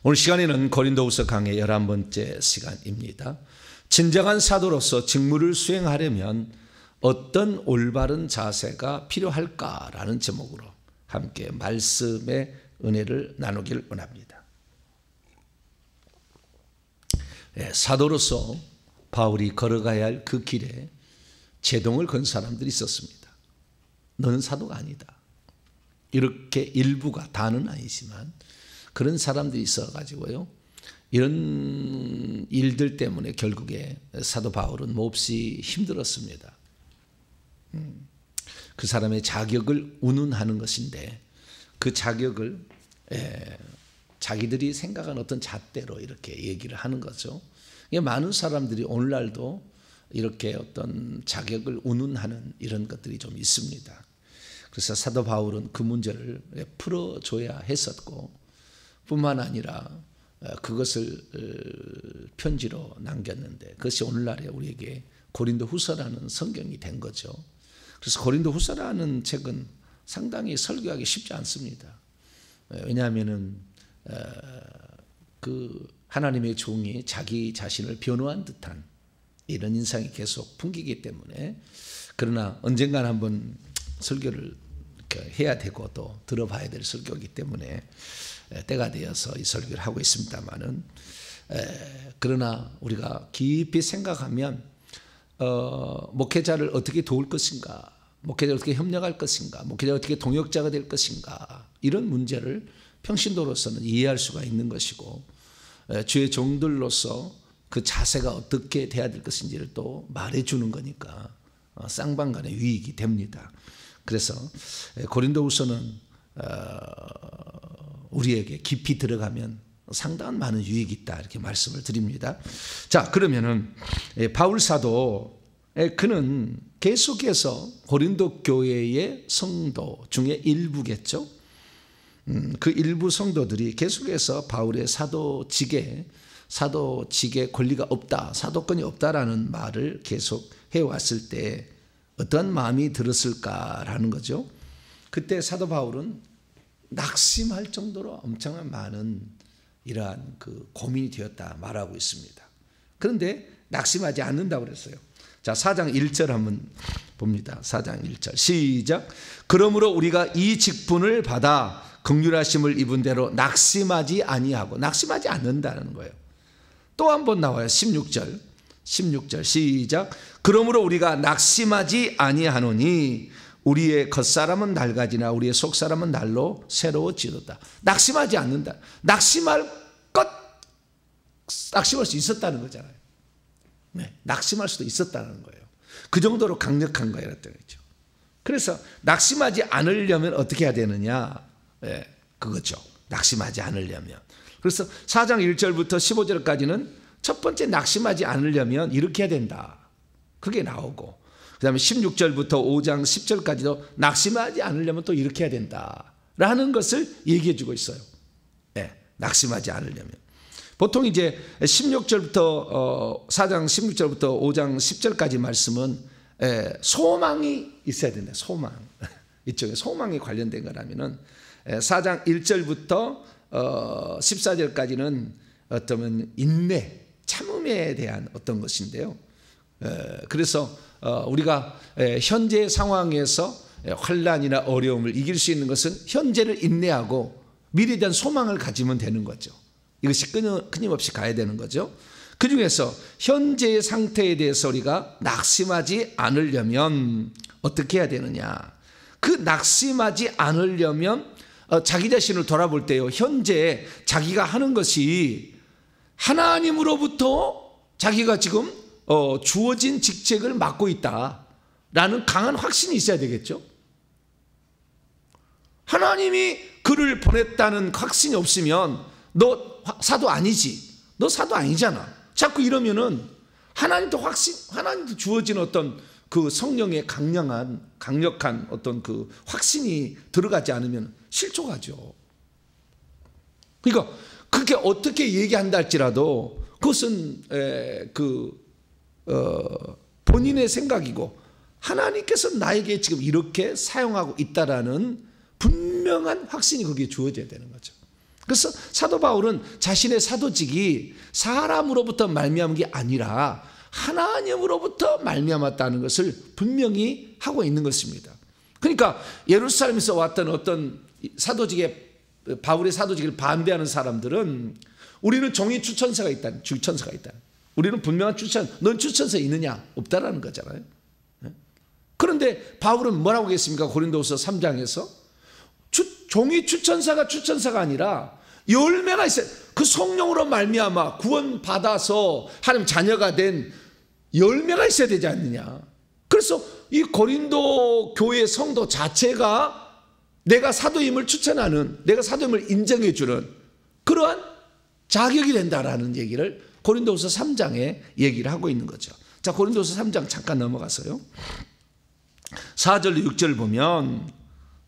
오늘 시간에는 고린도후서 강의 11번째 시간입니다. 진정한 사도로서 직무를 수행하려면 어떤 올바른 자세가 필요할까라는 제목으로 함께 말씀의 은혜를 나누길 원합니다. 사도로서 바울이 걸어가야 할 그 길에 제동을 건 사람들이 있었습니다. 너는 사도가 아니다. 이렇게 일부가 다는 아니지만 그런 사람들이 있어가지고요. 이런 일들 때문에 결국에 사도 바울은 몹시 힘들었습니다. 그 사람의 자격을 운운하는 것인데 그 자격을 자기들이 생각한 어떤 잣대로 이렇게 얘기를 하는 거죠. 많은 사람들이 오늘날도 이렇게 어떤 자격을 운운하는 이런 것들이 좀 있습니다. 그래서 사도 바울은 그 문제를 풀어줘야 했었고 뿐만 아니라 그것을 편지로 남겼는데 그것이 오늘날에 우리에게 고린도후서라는 성경이 된 거죠. 그래서 고린도후서라는 책은 상당히 설교하기 쉽지 않습니다. 왜냐하면은 그 하나님의 종이 자기 자신을 변호한 듯한 이런 인상이 계속 풍기기 때문에 그러나 언젠간 한번 설교를 해야 되고 또 들어봐야 될 설교이기 때문에 때가 되어서 이 설교를 하고 있습니다만은 그러나 우리가 깊이 생각하면 목회자를 어떻게 도울 것인가, 목회자를 어떻게 협력할 것인가, 목회자가 어떻게 동역자가 될 것인가 이런 문제를 평신도로서는 이해할 수가 있는 것이고 주의 종들로서 그 자세가 어떻게 돼야 될 것인지를 또 말해주는 거니까 쌍방간의 유익이 됩니다. 그래서 고린도후서는 우리에게 깊이 들어가면 상당한 많은 유익이 있다 이렇게 말씀을 드립니다. 자, 그러면은 바울 사도 그는 계속해서 고린도 교회의 성도 중에 일부겠죠. 그 일부 성도들이 계속해서 바울의 사도직에 권리가 없다, 사도권이 없다라는 말을 계속 해왔을 때 어떤 마음이 들었을까라는 거죠. 그때 사도 바울은 낙심할 정도로 엄청난 많은 이러한 그 고민이 되었다 말하고 있습니다. 그런데 낙심하지 않는다고 그랬어요. 자, 4장 1절 한번 봅니다. 4장 1절 시작. 그러므로 우리가 이 직분을 받아 긍휼하심을 입은 대로 낙심하지 아니하고, 낙심하지 않는다는 거예요. 또 한 번 나와요. 16절 시작. 그러므로 우리가 낙심하지 아니하노니 우리의 겉사람은 낡아지나 우리의 속사람은 날로 새로워지도다. 낙심하지 않는다. 낙심할 수 있었다는 거잖아요. 네, 낙심할 수도 있었다는 거예요. 그 정도로 강력한 거예요. 그래서 낙심하지 않으려면 어떻게 해야 되느냐? 네, 그거죠. 낙심하지 않으려면. 그래서 4장 1절부터 15절까지는 첫 번째 낙심하지 않으려면 이렇게 해야 된다. 그게 나오고 그 다음에 16절부터 5장 10절까지도 낙심하지 않으려면 또 이렇게 해야 된다라는 것을 얘기해 주고 있어요. 네, 낙심하지 않으려면. 보통 이제 4장 16절부터 5장 10절까지 말씀은 소망이 있어야 된다. 소망. 이쪽에 소망이 관련된 거라면은 4장 1절부터 14절까지는 어쩌면 인내, 참음에 대한 어떤 것인데요. 그래서 우리가 현재 상황에서 환난이나 어려움을 이길 수 있는 것은 현재를 인내하고 미래에 대한 소망을 가지면 되는 거죠. 이것이 끊임없이 가야 되는 거죠. 그 중에서 현재의 상태에 대해서 우리가 낙심하지 않으려면 어떻게 해야 되느냐. 그 낙심하지 않으려면 자기 자신을 돌아볼 때요, 현재 자기가 하는 것이 하나님으로부터 자기가 지금 주어진 직책을 맡고 있다라는 강한 확신이 있어야 되겠죠. 하나님이 그를 보냈다는 확신이 없으면 너 사도 아니지, 너 사도 아니잖아. 자꾸 이러면은 하나님도 주어진 어떤 그 성령의 강력한 어떤 그 확신이 들어가지 않으면 실족하죠. 그러니까 그렇게 어떻게 얘기한다 할지라도 그것은 본인의 생각이고 하나님께서 나에게 지금 이렇게 사용하고 있다라는 분명한 확신이 거기에 주어져야 되는 거죠. 그래서 사도 바울은 자신의 사도직이 사람으로부터 말미암은 게 아니라 하나님으로부터 말미암았다는 것을 분명히 하고 있는 것입니다. 그러니까 예루살렘에서 왔던 어떤 바울의 사도직을 반대하는 사람들은 우리는 종이 추천서가 있다, 주천서가 있다. 우리는 분명한 넌 추천서에 있느냐? 없다라는 거잖아요. 그런데 바울은 뭐라고 했습니까? 고린도후서 3장에서 종이 추천서가 아니라 열매가 있어요. 그 성령으로 말미암아 구원 받아서 하나님 자녀가 된 열매가 있어야 되지 않느냐. 그래서 이 고린도 교회 성도 자체가 내가 사도임을 추천하는, 내가 사도임을 인정해 주는 그러한 자격이 된다라는 얘기를 고린도후서 3장에 얘기를 하고 있는 거죠. 자, 고린도후서 3장 잠깐 넘어가서요. 4절 6절 보면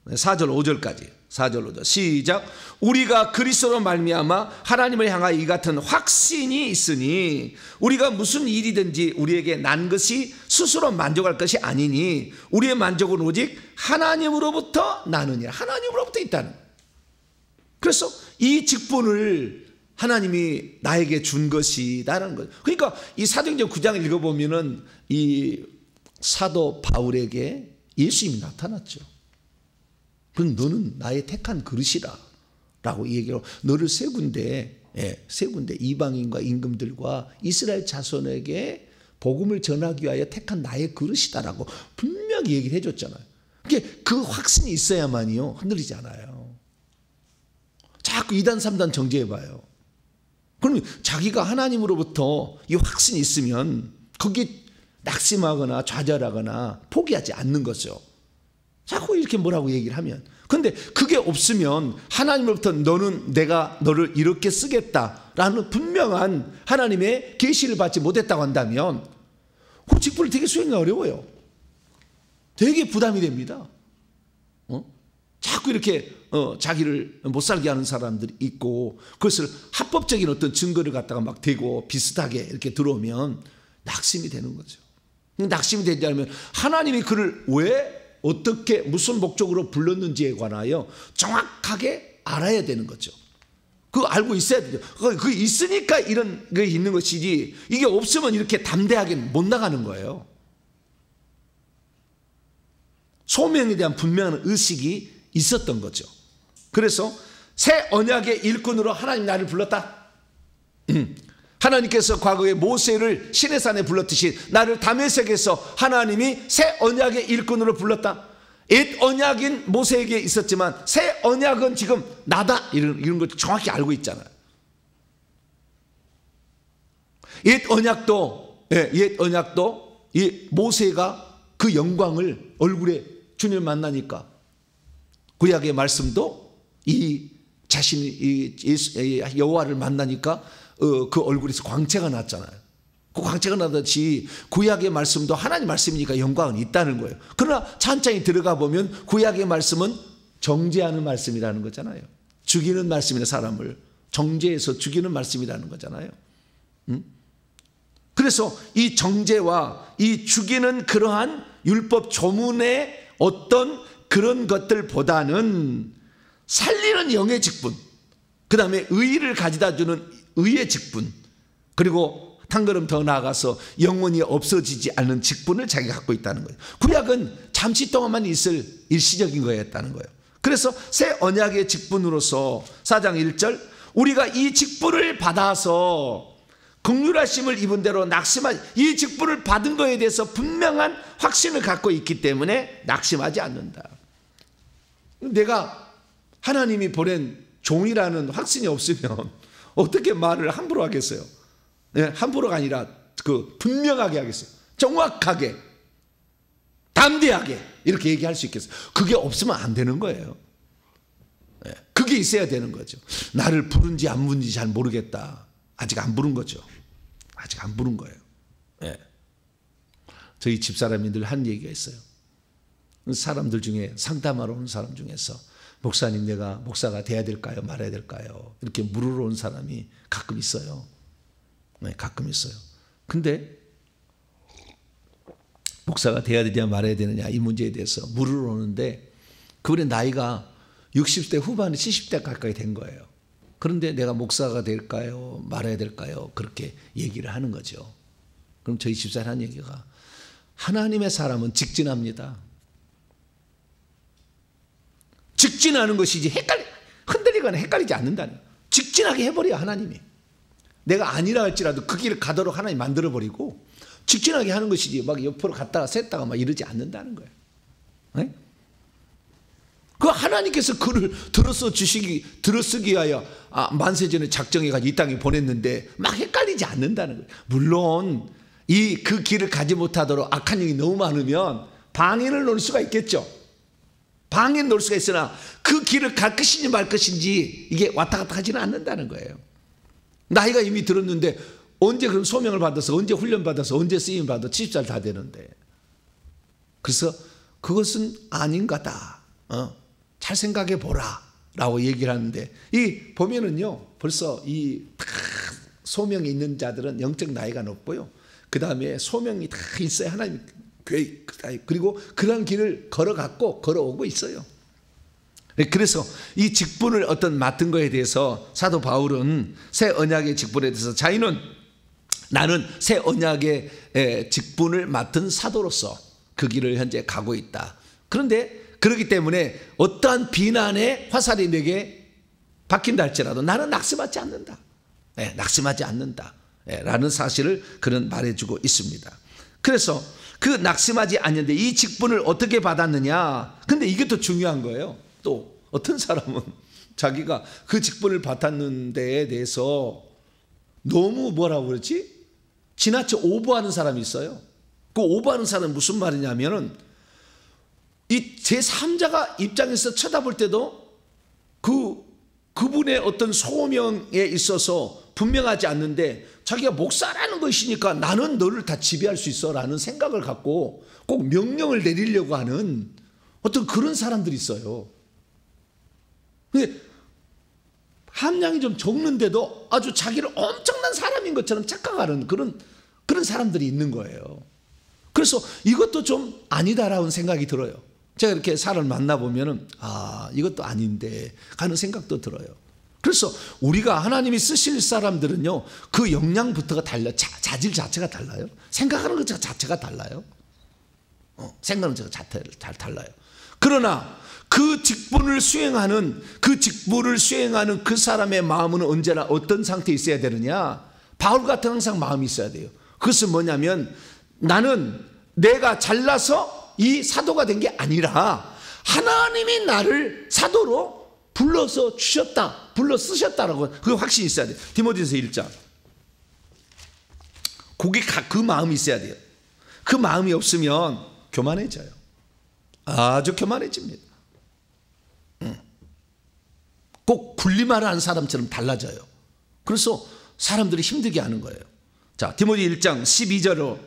4절 5절까지 4절 5절 시작. 우리가 그리스도로 말미암아 하나님을 향하여 이 같은 확신이 있으니 우리가 무슨 일이든지 우리에게 난 것이 스스로 만족할 것이 아니니 우리의 만족은 오직 하나님으로부터 나느니라. 하나님으로부터 있다는. 그래서 이 직분을 하나님이 나에게 준 것이다라는 거죠. 그러니까 이 사도행전 9장을 읽어보면은 이 사도 바울에게 예수님이 나타났죠. 그럼 너는 나의 택한 그릇이라 라고 얘기하고 너를 세 군데 이방인과 임금들과 이스라엘 자손에게 복음을 전하기 위하여 택한 나의 그릇이다라고 분명히 얘기를 해줬잖아요. 그 확신이 있어야만이요 흔들리지 않아요. 자꾸 2단 3단 정죄해봐요. 그러면 자기가 하나님으로부터 이 확신이 있으면 거기에 낙심하거나 좌절하거나 포기하지 않는 거죠. 자꾸 이렇게 뭐라고 얘기를 하면. 근데 그게 없으면 하나님으로부터 내가 너를 이렇게 쓰겠다라는 분명한 하나님의 계시를 받지 못했다고 한다면 그 직분을 되게 수행하기 어려워요. 되게 부담이 됩니다. 자꾸 이렇게 자기를 못 살게 하는 사람들이 있고 그것을 합법적인 어떤 증거를 갖다가 막 대고 비슷하게 이렇게 들어오면 낙심이 되는 거죠. 낙심이 되지 않으면 하나님이 그를 왜 어떻게 무슨 목적으로 불렀는지에 관하여 정확하게 알아야 되는 거죠. 그거 알고 있어야 되죠. 그거 있으니까 이런 게 있는 것이지 이게 없으면 이렇게 담대하게 못 나가는 거예요. 소명에 대한 분명한 의식이 있었던 거죠. 그래서 새 언약의 일꾼으로 하나님 나를 불렀다. 하나님께서 과거에 모세를 시내산에 불렀듯이 나를 다메섹에서 하나님이 새 언약의 일꾼으로 불렀다. 옛 언약인 모세에게 있었지만 새 언약은 지금 나다. 이런 걸 정확히 알고 있잖아요. 옛 언약도 이 모세가 그 영광을 얼굴에 주님을 만나니까 구약의 말씀도 이 자신이 여호와를 만나니까 그 얼굴에서 광채가 났잖아요. 그 광채가 나듯이 구약의 말씀도 하나님 말씀이니까 영광은 있다는 거예요. 그러나 찬장에 들어가 보면 구약의 말씀은 정죄하는 말씀이라는 거잖아요. 죽이는 말씀이나 사람을 정죄해서 죽이는 말씀이라는 거잖아요. 그래서 이 정죄와 이 죽이는 그러한 율법 조문의 어떤 그런 것들보다는 살리는 영의 직분, 그 다음에 의의를 가져다 주는 의의 직분, 그리고 한 걸음 더 나아가서 영원히 없어지지 않는 직분을 자기가 갖고 있다는 거예요. 구약은 잠시 동안만 있을 일시적인 거였다는 거예요. 그래서 새 언약의 직분으로서 4장 1절 우리가 이 직분을 받아서 긍휼하심을 입은 대로 낙심하지, 이 직분을 받은 거에 대해서 분명한 확신을 갖고 있기 때문에 낙심하지 않는다. 내가 하나님이 보낸 종이라는 확신이 없으면 어떻게 말을 함부로 하겠어요? 네, 함부로가 아니라 분명하게 하겠어요. 정확하게, 담대하게 이렇게 얘기할 수 있겠어요. 그게 없으면 안 되는 거예요. 네, 그게 있어야 되는 거죠. 나를 부른지 안 부른지 잘 모르겠다. 아직 안 부른 거죠. 아직 안 부른 거예요. 네. 저희 집사람이 늘 한 얘기가 있어요. 사람들 중에 상담하러 온 사람 중에서 목사님 내가 목사가 돼야 될까요? 말아야 될까요? 이렇게 물으러 온 사람이 가끔 있어요. 네, 가끔 있어요. 근데 목사가 돼야 되냐 말아야 되느냐 이 문제에 대해서 물으러 오는데 그분의 나이가 60대 후반에 70대 가까이 된 거예요. 그런데 내가 목사가 될까요? 말아야 될까요? 그렇게 얘기를 하는 거죠. 그럼 저희 집사람 한 얘기가 하나님의 사람은 직진합니다. 직진하는 것이지 흔들리거나 헷갈리지 않는다는 거예요. 직진하게 해버려요. 하나님이. 내가 아니라 할지라도 그 길을 가도록 하나님 만들어버리고 직진하게 하는 것이지 막 옆으로 갔다가 샜다가 막 이러지 않는다는 거예요. 네? 그 하나님께서 그를 들어쓰기 위하여 만세전에 작정해가지고 이 땅에 보냈는데 막 헷갈리지 않는다는 거예요. 물론 그 길을 가지 못하도록 악한 영이 너무 많으면 방해를 놓을 수가 있겠죠. 방해를 놓을 수가 있으나 그 길을 갈 것인지 말 것인지 이게 왔다 갔다 하지는 않는다는 거예요. 나이가 이미 들었는데 언제 그럼 소명을 받아서 언제 훈련 받아서 언제 쓰임 받아 70살 다 되는데. 그래서 그것은 아닌 거다. 잘 생각해 보라 라고 얘기를 하는데 이 보면은요 벌써 이 소명이 있는 자들은 영적 나이가 높고요. 그 다음에 소명이 다 있어요. 하나님 교회 그리고 그런 길을 걸어오고 있어요. 그래서 이 직분을 어떤 맡은 거에 대해서 사도 바울은 새 언약의 직분에 대해서 자기는 나는 새 언약의 직분을 맡은 사도로서 그 길을 현재 가고 있다. 그런데 그렇기 때문에 어떠한 비난의 화살이 내게 박힌다 할지라도 나는 낙심하지 않는다. 낙심하지 않는다. 라는 사실을 그는 말해주고 있습니다. 그래서 그 낙심하지 않는데 이 직분을 어떻게 받았느냐. 근데 이게 더 중요한 거예요. 또 어떤 사람은 자기가 그 직분을 받았는 데에 대해서 너무 뭐라고 그러지? 지나쳐 오버하는 사람이 있어요. 그 오버하는 사람은 무슨 말이냐면은 이 제3자가 입장에서 쳐다볼 때도 그분의 어떤 소명에 있어서 분명하지 않는데 자기가 목사라는 것이니까 나는 너를 다 지배할 수 있어 라는 생각을 갖고 꼭 명령을 내리려고 하는 어떤 그런 사람들이 있어요. 근데 함량이 좀 적는데도 아주 자기를 엄청난 사람인 것처럼 착각하는 그런 사람들이 있는 거예요. 그래서 이것도 좀 아니다라는 생각이 들어요. 제가 이렇게 사람을 만나보면은 이것도 아닌데 하는 생각도 들어요. 그래서 우리가 하나님이 쓰실 사람들은요 그 역량부터가 달라요. 자질 자체가 달라요. 생각하는 것 자체가 달라요. 생각하는 것 자체가 달라요. 그러나 그 직분을 수행하는 그 사람의 마음은 언제나 어떤 상태에 있어야 되느냐. 바울 같은 항상 마음이 있어야 돼요. 그것은 뭐냐면 나는 내가 잘나서 이 사도가 된 게 아니라 하나님이 나를 사도로 불러서 주셨다. 불러 쓰셨다라고 그 확신이 있어야 돼요. 디모데전서 1장. 그 마음이 있어야 돼요. 그 마음이 없으면 교만해져요. 아주 교만해집니다. 꼭 군림하러 한 사람처럼 달라져요. 그래서 사람들이 힘들게 하는 거예요. 자, 디모데 1장 12절로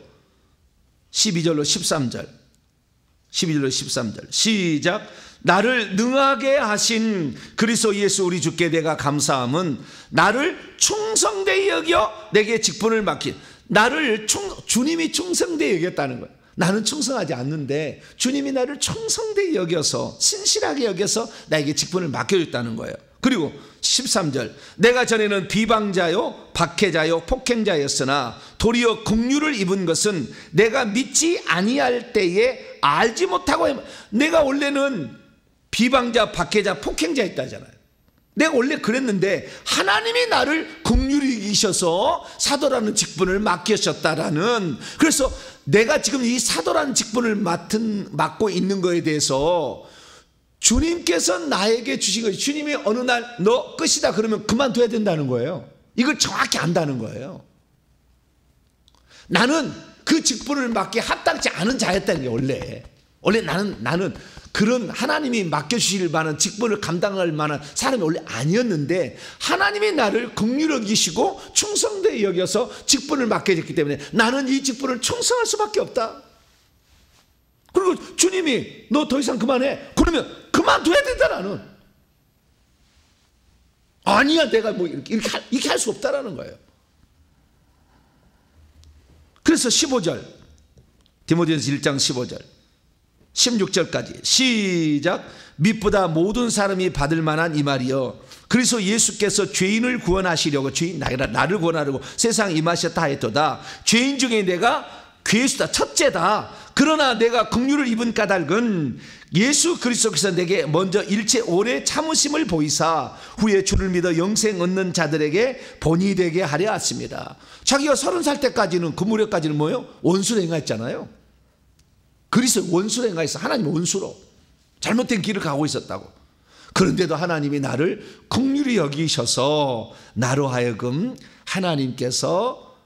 13절. 12절로 13절 시작. 나를 능하게 하신 그리스도 예수 우리 주께 내가 감사함은 나를 충성되이 여겨 내게 직분을 맡긴 주님이 충성되이 여겼다는 거예요. 나는 충성하지 않는데 주님이 나를 충성되이 여겨서 신실하게 여겨서 나에게 직분을 맡겨줬다는 거예요. 그리고 13절 내가 전에는 비방자요 박해자요 폭행자였으나 도리어 긍휼을 입은 것은 내가 믿지 아니할 때에 알지 못하고 내가 원래는 비방자 박해자 폭행자였다잖아요. 내가 원래 그랬는데 하나님이 나를 긍휼히 여기셔서 사도라는 직분을 맡기셨다라는. 그래서 내가 지금 이 사도라는 직분을 맡고 있는 거에 대해서 주님께서 나에게 주신 것이 주님이 어느 날 너 끝이다 그러면 그만둬야 된다는 거예요. 이걸 정확히 안다는 거예요. 나는 그 직분을 맡기 합당치 않은 자였다는 게 원래 나는 그런 하나님이 맡겨주실 만한 직분을 감당할 만한 사람이 원래 아니었는데 하나님이 나를 긍휼히 여기시고 충성되이 여겨서 직분을 맡겨졌기 때문에 나는 이 직분을 충성할 수밖에 없다. 그리고 주님이 너 더 이상 그만해 그러면 그만둬야 된다. 나는 아니야 내가 뭐 이렇게 할 수 없다라는 거예요. 그래서 15절 디모데전서 1장 15절 16절까지 시작. 밑보다 모든 사람이 받을 만한 이 말이여. 그래서 예수께서 죄인을 구원하시려고, 죄인 나를 구원하려고 세상에 임하셨다 하였도다. 죄인 중에 내가 괴수다, 첫째다. 그러나 내가 긍휼을 입은 까닭은 예수 그리스도께서 내게 먼저 일체 오래 참으심을 보이사 후에 주를 믿어 영생 얻는 자들에게 본이 되게 하려 하십니다. 자기가 30살 때까지는, 그 무렵까지는 뭐예요? 원수를 행하였잖아요. 그리스도 원수를 행하였어. 하나님 원수로 잘못된 길을 가고 있었다고. 그런데도 하나님이 나를 긍휼히 여기셔서 나로 하여금 하나님께서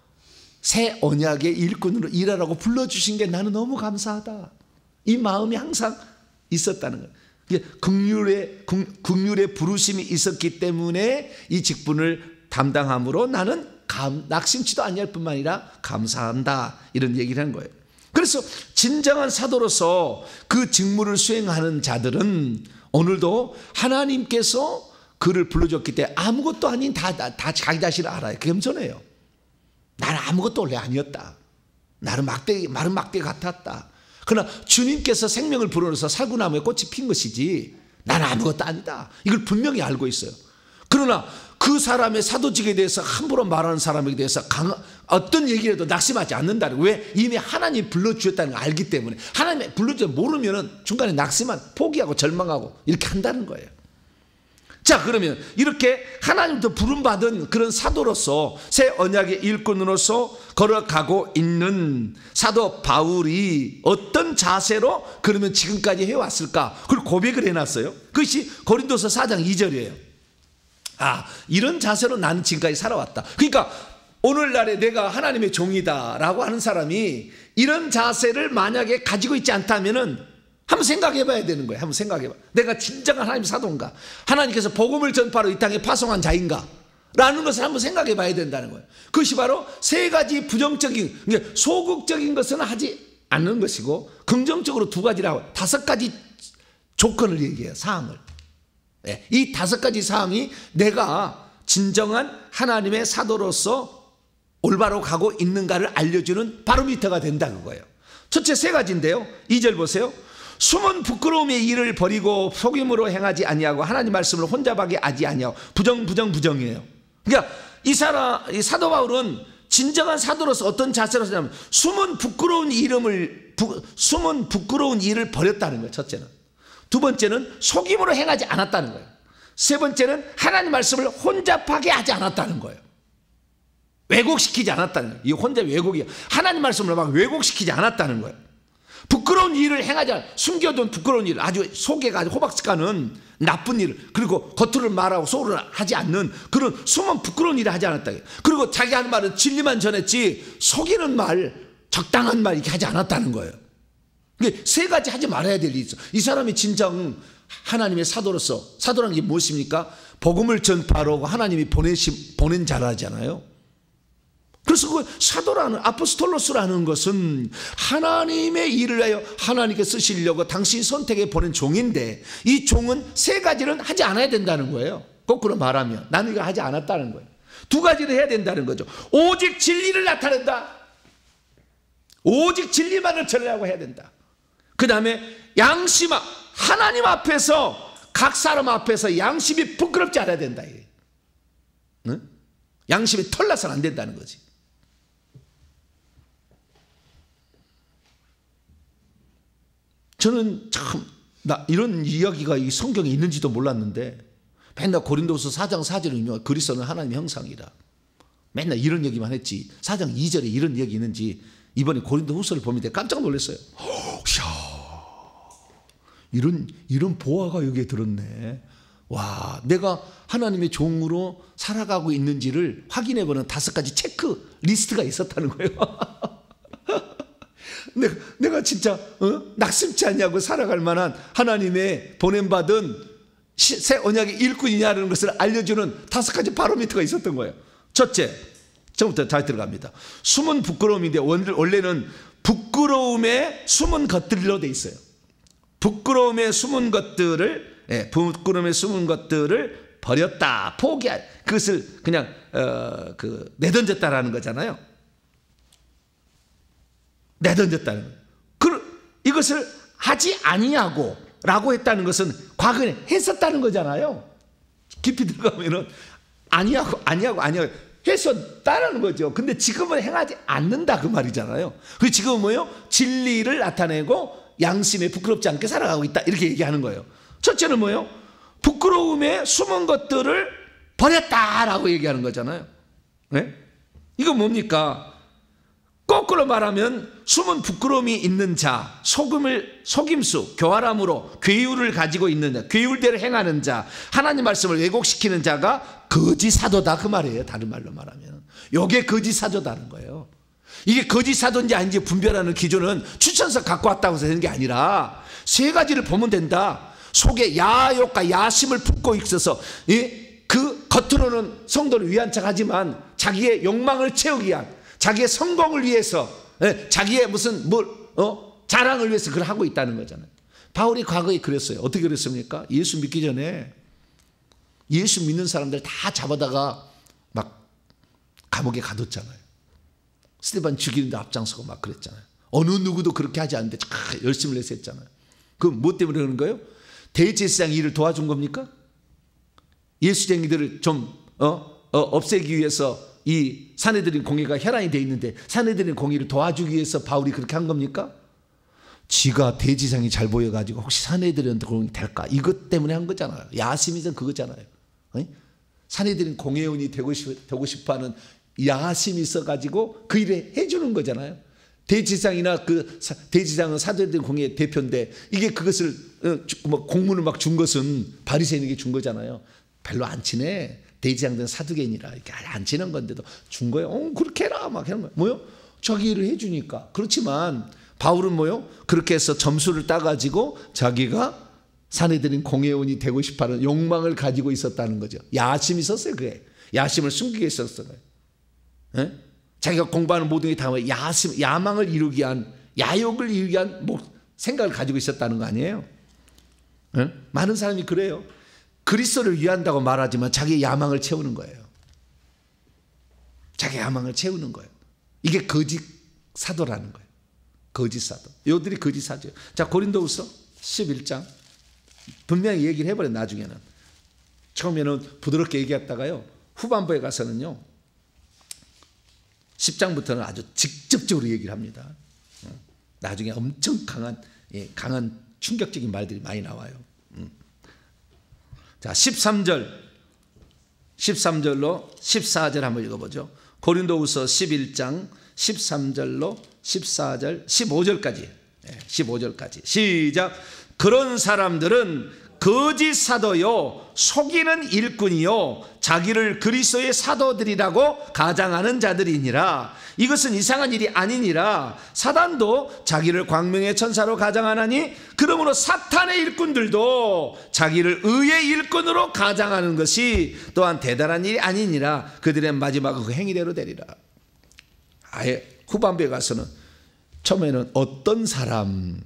새 언약의 일꾼으로 일하라고 불러주신 게 나는 너무 감사하다. 이 마음이 항상 있었다는 거예요. 긍휼의 부르심이 있었기 때문에 이 직분을 담당함으로 나는 낙심치도 아니할 뿐만 아니라 감사한다, 이런 얘기를 한 거예요. 그래서 진정한 사도로서 그 직무를 수행하는 자들은 오늘도 하나님께서 그를 불러줬기 때문에 아무것도 아닌 다 자기 자신을 알아요. 겸손해요. 나는 아무것도 원래 아니었다. 나는 마른 막대 같았다. 그러나 주님께서 생명을 불어넣어서 살구나무에 꽃이 핀 것이지 나는 아무것도 아니다. 이걸 분명히 알고 있어요. 그러나 그 사람의 사도직에 대해서 함부로 말하는 사람에 대해서 어떤 얘기를 해도 낙심하지 않는다는 거예요. 왜? 이미 하나님이 불러주셨다는 걸 알기 때문에. 하나님이 불러주셨다 모르면 중간에 낙심한, 포기하고 절망하고 이렇게 한다는 거예요. 자, 그러면 이렇게 하나님도 부름받은 그런 사도로서, 새 언약의 일꾼으로서 걸어가고 있는 사도 바울이 어떤 자세로 그러면 지금까지 해왔을까? 그걸 고백을 해놨어요. 그것이 고린도서 4장 2절이에요. 이런 자세로 나는 지금까지 살아왔다. 그러니까 오늘날에 내가 하나님의 종이다 라고 하는 사람이 이런 자세를 만약에 가지고 있지 않다면은 한번 생각해 봐야 되는 거예요. 한번 생각해 봐. 내가 진정한 하나님의 사도인가? 하나님께서 복음을 전파로 이 땅에 파송한 자인가? 라는 것을 한번 생각해 봐야 된다는 거예요. 그것이 바로 세 가지 부정적인, 소극적인 것은 하지 않는 것이고, 긍정적으로 두 가지라고, 5가지 조건을 얘기해요. 사항을. 이 5가지 사항이 내가 진정한 하나님의 사도로서 올바로 가고 있는가를 알려주는 바로미터가 된다는 거예요. 첫째 3가지인데요. 2절 보세요. 숨은 부끄러움의 일을 버리고 속임으로 행하지 아니하고 하나님 말씀을 혼잡하게 하지 아니하고 부정이에요. 그러니까 이 사도 바울은 진정한 사도로서 어떤 자세로 하냐면 숨은 부끄러운 일을 버렸다는 거예요. 첫째는. 두 번째는 속임으로 행하지 않았다는 거예요. 세 번째는 하나님 말씀을 혼잡하게 하지 않았다는 거예요. 왜곡시키지 않았다는 거예요. 이 혼자 왜곡이에요. 하나님 말씀을 막 왜곡시키지 않았다는 거예요. 부끄러운 일을 행하지 않아, 숨겨둔 부끄러운 일, 아주 속에 가지고 호박스가는 나쁜 일, 그리고 겉으로 말하고 속으로 하지 않는 그런 숨은 부끄러운 일을 하지 않았다. 그리고 자기 하는 말은 진리만 전했지 속이는 말, 적당한 말 이렇게 하지 않았다는 거예요. 이게 3가지 하지 말아야 될 일이 있어. 이 사람이 진정 하나님의 사도로서, 사도라는 게 무엇입니까? 복음을 전파하고 하나님이 보낸 자라잖아요. 그래서 그 사도라는, 아포스톨로스라는 것은 하나님의 일을 하여 하나님께 쓰시려고 당신 선택에 보낸 종인데, 이 종은 3가지는 하지 않아야 된다는 거예요. 거꾸로 말하면 나는 이거 하지 않았다는 거예요. 2가지를 해야 된다는 거죠. 오직 진리를 나타낸다. 오직 진리만을 전하려고 해야 된다. 그 다음에 하나님 앞에서, 각 사람 앞에서 양심이 부끄럽지 않아야 된다. 응? 양심이 털나서는 안 된다는 거지. 저는 참 이런 이야기가 이 성경에 있는지도 몰랐는데, 맨날 고린도서 4장 4절을 인용하고 그리스도는 하나님의 형상이라 맨날 이런 얘기만 했지 4장 2절에 이런 얘기 있는지 이번에 고린도 후서를 보면 깜짝 놀랐어요. 이런 보화가 여기에 들었네. 와, 내가 하나님의 종으로 살아가고 있는지를 확인해보는 5가지 체크 리스트가 있었다는 거예요. 내가 진짜 낙심치 않냐고 살아갈 만한 하나님의 보냄받은 새 언약의 일꾼이냐는 것을 알려주는 5가지 바로미터가 있었던 거예요. 첫째, 처음부터 잘 들어갑니다. 숨은 부끄러움인데 원래는 부끄러움의 숨은 것들로 돼 있어요. 부끄러움의 숨은 것들을 버렸다, 그것을 그냥 내던졌다라는 거잖아요. 내던졌다는 거예요. 이것을 하지 아니하고 라고 했다는 것은 과거에 했었다는 거잖아요. 깊이 들어가면은 아니하고 했었다는 거죠. 근데 지금은 행하지 않는다 그 말이잖아요. 그리고 지금은 뭐예요? 진리를 나타내고 양심에 부끄럽지 않게 살아가고 있다 이렇게 얘기하는 거예요. 첫째는 뭐예요? 부끄러움에 숨은 것들을 버렸다라고 얘기하는 거잖아요. 네? 이건 뭡니까? 거꾸로 말하면 숨은 부끄러움이 있는 자, 속임수, 교활함으로 괴율을 가지고 있는 자, 괴율대로 행하는 자, 하나님 말씀을 왜곡시키는 자가 거짓 사도다 그 말이에요. 다른 말로 말하면 이게 거짓 사도다는 거예요. 이게 거짓 사도인지 아닌지 분별하는 기준은 추천서 갖고 왔다고 해서 되는 게 아니라 세 가지를 보면 된다. 속에 야욕과 야심을 품고 있어서 그 겉으로는 성도를 위한 척하지만 자기의 욕망을 채우기 위한, 자기의 성공을 위해서, 자기의 무슨 자랑을 위해서 그걸 하고 있다는 거잖아요. 바울이 과거에 그랬어요. 어떻게 그랬습니까? 예수 믿기 전에 예수 믿는 사람들 다 잡아다가 막 감옥에 가뒀잖아요. 스데반 죽이는데 앞장서고 막 그랬잖아요. 어느 누구도 그렇게 하지 않는데 열심을 내서 했잖아요. 그럼 뭐 때문에 그러는 거예요? 대제사장 일을 도와준 겁니까? 예수쟁이들을 좀 없애기 위해서 이 사내들인 공의가 혈안이 돼 있는데 사내들인 공의를 도와주기 위해서 바울이 그렇게 한 겁니까? 지가 대지상이 잘 보여가지고 혹시 사내들인 공의 될까? 이것 때문에 한 거잖아요. 야심이든 그거잖아요. 사내들인 공회원이 되고 싶어하는 야심이 있어가지고 그 일을 해주는 거잖아요. 대지상이나 그 대지상은 사도들 공회의 대표인데 이게 그것을 뭐 공문을 막 준 것은 바리새인에게 준 거잖아요. 별로 안 친해. 대지상들은 사두개인이라 이렇게 안 친한 건데도 준 거예요. 그렇게 해라 막 하는 거예요. 뭐요? 자기 일을 해주니까. 그렇지만 바울은 뭐요? 그렇게 해서 점수를 따가지고 자기가 사내들인 공회원이 되고 싶어하는 욕망을 가지고 있었다는 거죠. 야심이 있었어요. 그게 야심을 숨기게 있었어요. 자기가 공부하는 모든 게 다 야심, 야망을 이루기 위한, 야욕을 이루기 위한 생각을 가지고 있었다는 거 아니에요? 많은 사람이 그래요. 그리스도를 위한다고 말하지만 자기의 야망을 채우는 거예요. 자기 야망을 채우는 거예요. 이게 거짓 사도라는 거예요. 거짓 사도. 요들이 거짓 사도예요. 자, 고린도후서 11장 분명히 얘기를 해버려. 나중에는 처음에는 부드럽게 얘기했다가요 후반부에 가서는요 10장부터는 아주 직접적으로 얘기를 합니다. 나중에 엄청 강한 충격적인 말들이 많이 나와요. 자, 13절로 14절 한번 읽어보죠. 고린도후서 11장 13절로 14절 15절까지 15절까지 시작. 그런 사람들은 거짓 사도요 속이는 일꾼이요 자기를 그리스도의 사도들이라고 가장하는 자들이니라. 이것은 이상한 일이 아니니라. 사단도 자기를 광명의 천사로 가장하나니 그러므로 사탄의 일꾼들도 자기를 의의 일꾼으로 가장하는 것이 또한 대단한 일이 아니니라. 그들의 마지막은 그 행위대로 되리라. 아예 후반부에 가서는 처음에는 어떤 사람이라고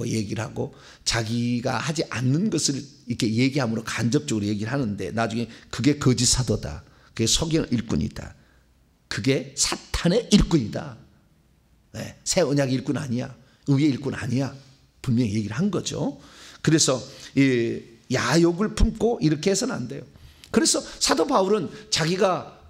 얘기를 하고 자기가 하지 않는 것을 이렇게 얘기함으로 간접적으로 얘기를 하는데 나중에 그게 거짓 사도다. 그게 속이는 일꾼이다. 그게 사탄의 일꾼이다. 새 언약의 일꾼 아니야. 의의 일꾼 아니야. 분명히 얘기를 한 거죠. 그래서 이 야욕을 품고 이렇게 해서는 안 돼요. 그래서 사도 바울은 자기가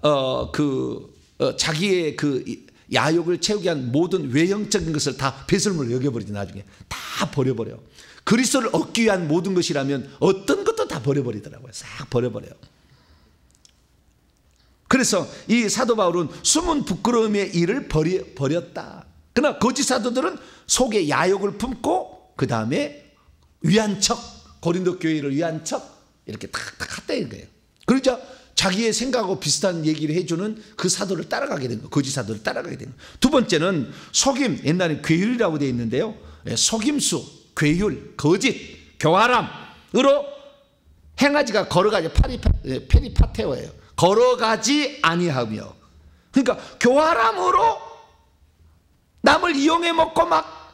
자기의 그 야욕을 채우기 위한 모든 외형적인 것을 다 배설물로 여겨버리지. 나중에 다 버려버려. 그리스도를 얻기 위한 모든 것이라면 어떤 것도 다 버려버리더라고요. 싹 버려버려요. 그래서 이 사도 바울은 숨은 부끄러움의 일을 버렸다. 그러나 거짓 사도들은 속에 야욕을 품고 그 다음에 위한 척, 고린도 교회를 위한 척 이렇게 탁탁 했다는 거예요. 그러자 자기의 생각하고 비슷한 얘기를 해주는 그 사도를 따라가게 된 거예요. 거짓 사도를 따라가게 된 거예요. 두 번째는 속임, 옛날에 괴율이라고 되어 있는데요. 속임수, 괴율, 거짓, 교활함으로 행하지가 걸어가지 페리파테오예요. 걸어가지 아니하며. 그러니까 교활함으로 남을 이용해 먹고 막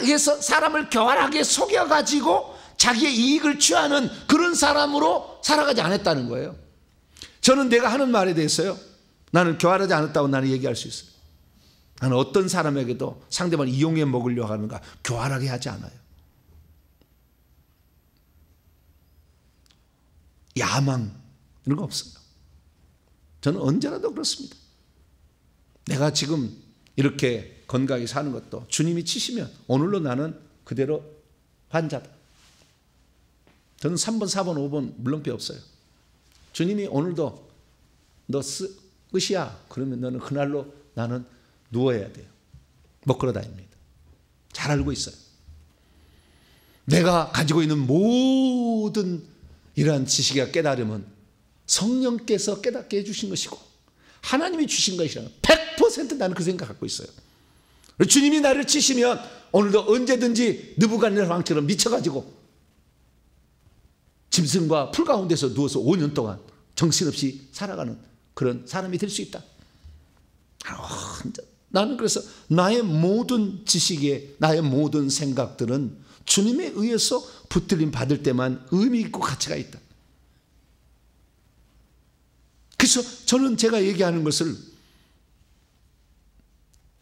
해서 사람을 교활하게 속여가지고 자기의 이익을 취하는 그런 사람으로 살아가지 않았다는 거예요. 저는 내가 하는 말에 대해서요 나는 교활하지 않았다고 나는 얘기할 수 있어요. 나는 어떤 사람에게도 상대방을 이용해 먹으려고 하는가 교활하게 하지 않아요. 야망 이런 거 없어요. 저는 언제라도 그렇습니다. 내가 지금 이렇게 건강하게 사는 것도 주님이 치시면 오늘로 나는 그대로 환자다. 저는 3번, 4번, 5번 물론표 없어요. 주님이 오늘도 너 끝이야. 그러면 너는 그날로 나는 누워야 돼요. 못 걸어 다닙니다. 잘 알고 있어요. 내가 가지고 있는 모든 이러한 지식과 깨달음은 성령께서 깨닫게 해주신 것이고 하나님이 주신 것이라 100% 나는 그 생각 갖고 있어요. 주님이 나를 치시면 오늘도 언제든지 느부갓네살 왕처럼 미쳐가지고 짐승과 풀 가운데서 누워서 5년 동안 정신없이 살아가는 그런 사람이 될 수 있다. 나는 그래서 나의 모든 지식에 나의 모든 생각들은 주님에 의해서 붙들림 받을 때만 의미 있고 가치가 있다. 그래서 저는 제가 얘기하는 것을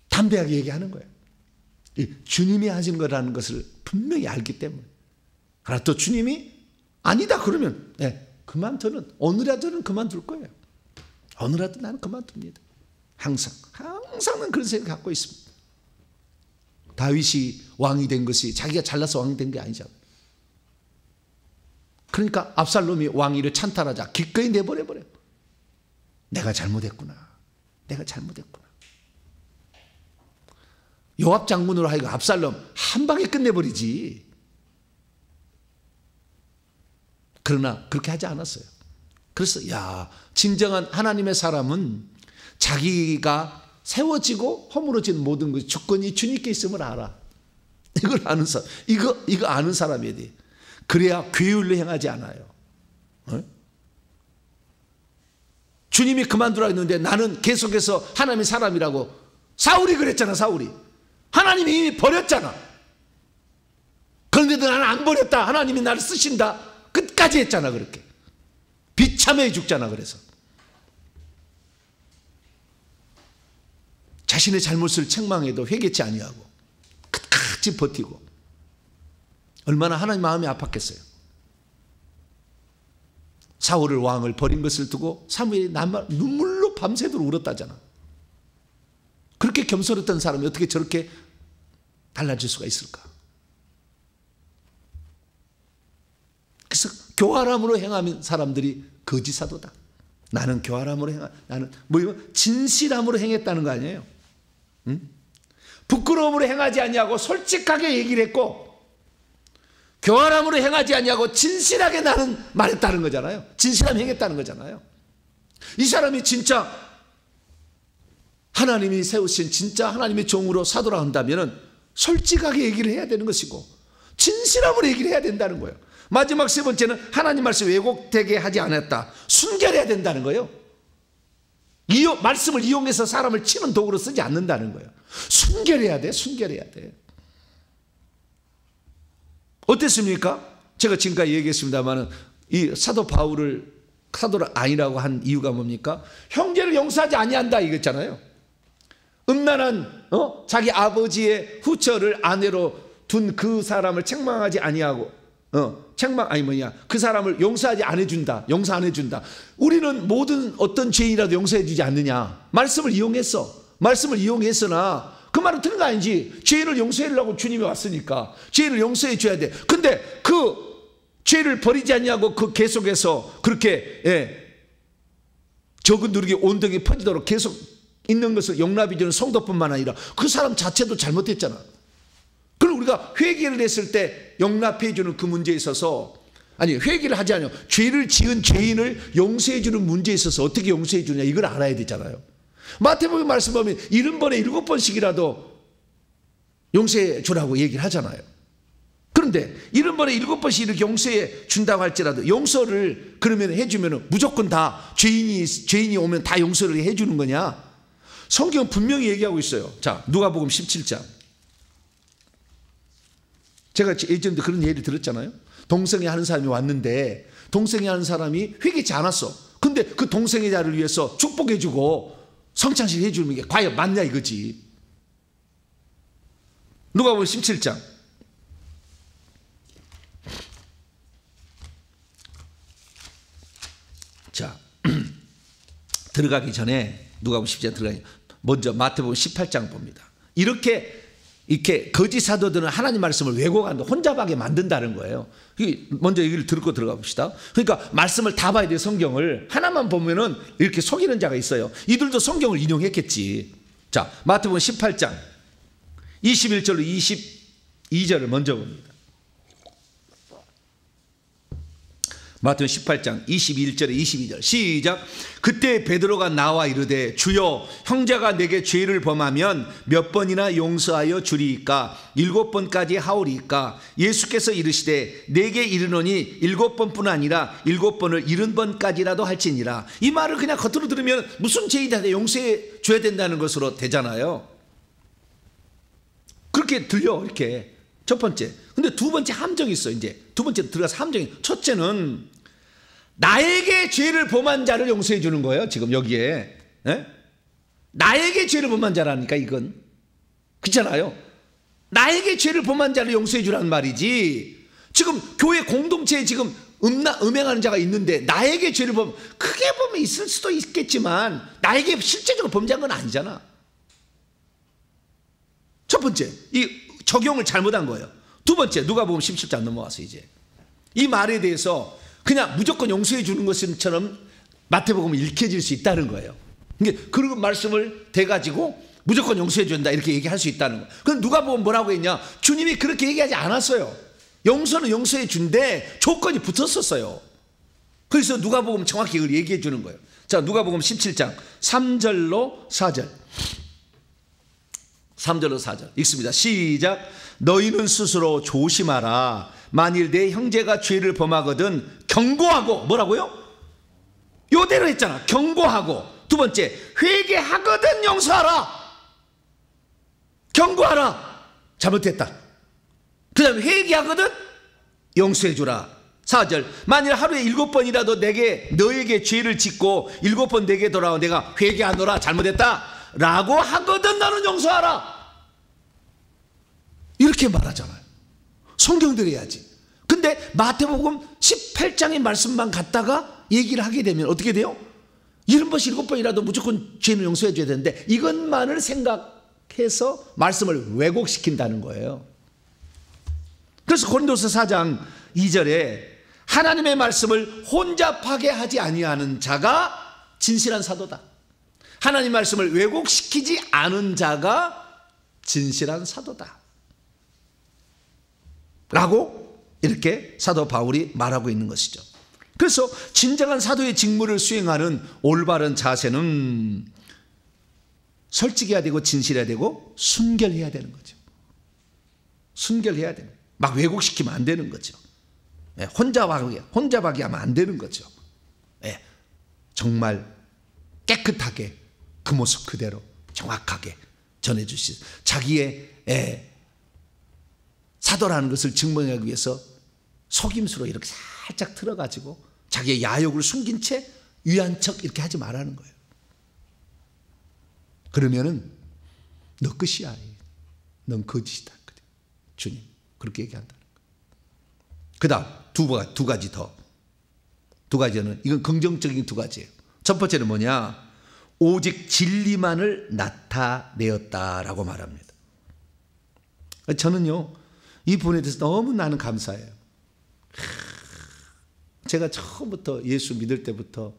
담대하게 얘기하는 거예요. 주님이 하신 거라는 것을 분명히 알기 때문에. 그러나 또 주님이 아니다 그러면 그만 저는 오늘이라도 그만둘 거예요. 오늘이라도 나는 그만둡니다. 항상 난 그런 생각 갖고 있습니다. 다윗이 왕이 된 것이 자기가 잘나서 왕이 된 게 아니잖아요. 그러니까 압살롬이 왕위를 찬탈하자 기꺼이 내버려버려요. 내가 잘못했구나. 내가 잘못했구나. 요압 장군으로 하여금 압살롬 한 방에 끝내버리지. 그러나 그렇게 하지 않았어요. 그래서 진정한 하나님의 사람은 자기가 세워지고 허물어진 모든 것 주권이 주님께 있음을 알아. 이걸 아는 사람, 이거 아는 사람이야 돼. 그래야 괴율로 행하지 않아요. 주님이 그만두라 했는데 나는 계속해서 하나님의 사람이라고. 사울이 그랬잖아. 사울이 하나님이 이미 버렸잖아. 그런데도 나는 안 버렸다. 하나님이 나를 쓰신다. 끝까지 했잖아. 그렇게 비참해 죽잖아. 그래서 자신의 잘못을 책망해도 회개치 아니하고 끝까지 버티고 얼마나 하나님 마음이 아팠겠어요. 사울을 왕을 버린 것을 두고 사무엘이 눈물로 밤새도록 울었다잖아. 그렇게 겸손했던 사람이 어떻게 저렇게 달라질 수가 있을까? 그래서 교활함으로 행하는 사람들이 거짓 사도다. 나는 교활함으로 나는 진실함으로 행했다는 거 아니에요? 응? 부끄러움으로 행하지 아니하고 솔직하게 얘기를 했고 교활함으로 행하지 아니하고 진실하게 나는 말했다는 거잖아요. 진실함 행했다는 거잖아요. 이 사람이 진짜 하나님이 세우신 진짜 하나님의 종으로 사도라 한다면 솔직하게 얘기를 해야 되는 것이고 진실함으로 얘기를 해야 된다는 거예요. 마지막 세 번째는 하나님 말씀 왜곡되게 하지 않았다. 순결해야 된다는 거예요. 말씀을 이용해서 사람을 치는 도구로 쓰지 않는다는 거예요. 순결해야 돼. 순결해야 돼. 어땠습니까? 제가 지금까지 얘기했습니다만 이 사도 바울을 사도가 아니라고 한 이유가 뭡니까? 형제를 용서하지 아니한다 이거잖아요. 음란한 자기 아버지의 후처를 아내로 둔 그 사람을 책망하지 아니하고 그 사람을 용서하지 안 해준다. 용서 안 해준다. 우리는 모든 어떤 죄인이라도 용서해 주지 않느냐. 말씀을 이용했으나 그 말은 틀린 거 아니지. 죄인을 용서하려고 주님이 왔으니까 죄인을 용서해 줘야 돼. 근데 그 죄를 버리지 않냐고 그 계속해서 그렇게 적은 누르기 온등이 퍼지도록 계속 있는 것을 용납해 주는 성도뿐만 아니라 그 사람 자체도 잘못했잖아. 그럼 우리가 회개를 했을 때 용납해 주는 그 문제에 있어서 회개를 하지 않아요. 죄를 지은 죄인을 용서해 주는 문제에 있어서 어떻게 용서해 주냐 이걸 알아야 되잖아요. 마태복음 말씀 보면 70번에 7번씩이라도 용서해 주라고 얘기를 하잖아요. 그런데 70번에 7번씩 이렇게 용서해 준다고 할지라도 용서를 그러면 해주면 무조건 다 죄인이 오면 다 용서를 해주는 거냐? 성경은 분명히 얘기하고 있어요. 자, 누가복음 17장. 제가 예전에 그런 예를 들었잖아요. 동성애 하는 사람이 왔는데 동성애 하는 사람이 회개치 않았어. 근데 그 동성애자를 위해서 축복해주고 성찬식 해주는 게 과연 맞냐 이거지. 누가복음 17장. 자, 들어가기 전에 누가복음 17장 들어가기 먼저 마태복음 18장 봅니다. 이렇게 거짓 사도들은 하나님 말씀을 왜곡한다, 혼잡하게 만든다는 거예요. 먼저 얘기를 듣고 들어가 봅시다. 그러니까 말씀을 다 봐야 돼요. 성경을 하나만 보면은 이렇게 속이는 자가 있어요. 이들도 성경을 인용했겠지. 자, 마태복음 18장 21절로 22절을 먼저 봅니다. 마태복음 18장 21절에 22절 시작. 그때 베드로가 나와 이르되 주여, 형제가 내게 죄를 범하면 몇 번이나 용서하여 주리이까? 7번까지 하오리이까? 예수께서 이르시되 내게 이르노니 7번뿐 아니라 7번을 70번까지라도 할지니라. 이 말을 그냥 겉으로 들으면 무슨 죄이다 용서해 줘야 된다는 것으로 되잖아요. 그렇게 들려. 이렇게 첫 번째. 근데 두 번째 함정이 있어. 이제 두 번째 들어가서 함정이, 첫째는 나에게 죄를 범한 자를 용서해 주는 거예요. 지금 여기에 나에게 죄를 범한 자라니까. 이건 그렇잖아요. 나에게 죄를 범한 자를 용서해 주라는 말이지. 지금 교회 공동체에 지금 음행하는 자가 있는데 나에게 죄를 크게 보면 있을 수도 있겠지만 나에게 실제적으로 범죄한 건 아니잖아. 첫 번째, 이 적용을 잘못한 거예요. 두 번째, 누가복음 17장 넘어와서 이제 이 말에 대해서 그냥 무조건 용서해 주는 것처럼 마태복음은 읽혀질 수 있다는 거예요. 그런 말씀을 대가지고 무조건 용서해 준다 이렇게 얘기할 수 있다는 거예요. 그럼 누가복음 뭐라고 했냐? 주님이 그렇게 얘기하지 않았어요. 용서는 용서해 준데 조건이 붙었었어요. 그래서 누가복음 정확히 이걸 얘기해 주는 거예요. 자, 누가복음 17장 3절로 4절. 3절로 4절 읽습니다. 시작. 너희는 스스로 조심하라. 만일 내 형제가 죄를 범하거든 경고하고, 뭐라고요? 요대로 했잖아. 경고하고. 두 번째, 회개하거든 용서하라. 경고하라. 잘못했다. 그 다음에 회개하거든 용서해 주라. 4절, 만일 하루에 7번이라도 너에게 죄를 짓고 7번 내게 돌아와 내가 회개하노라, 잘못했다 라고 하거든 너는 용서하라. 이렇게 말하잖아요. 성경대로 해야지. 근데 마태복음 18장의 말씀만 갖다가 얘기를 하게 되면 어떻게 돼요? 70번씩 7번이라도 무조건 죄는 용서해 줘야 되는데 이것만을 생각해서 말씀을 왜곡시킨다는 거예요. 그래서 고린도서 4장 2절에 하나님의 말씀을 혼잡하게 하지 아니하는 자가 진실한 사도다. 하나님 말씀을 왜곡시키지 않은 자가 진실한 사도다 라고 이렇게 사도 바울이 말하고 있는 것이죠. 그래서 진정한 사도의 직무를 수행하는 올바른 자세는 솔직해야 되고 진실해야 되고 순결해야 되는 거죠. 순결해야 되는, 막 왜곡시키면 안 되는 거죠. 혼잡하게 하면 안 되는 거죠. 정말 깨끗하게 그 모습 그대로 정확하게 전해주시, 자기의 사도라는 것을 증명하기 위해서 속임수로 이렇게 살짝 틀어가지고 자기의 야욕을 숨긴 채 위한 척 이렇게 하지 말라는 거예요. 그러면은 너 끝이야. 넌 거짓이다. 주님 그렇게 얘기한다는 거예요. 그 다음 두 가지 더. 두 가지는, 이건 긍정적인 두 가지예요. 첫 번째는 뭐냐? 오직 진리만을 나타내었다라고 말합니다. 저는요 이 부분에 대해서 너무 나는 감사해요. 제가 처음부터 예수 믿을 때부터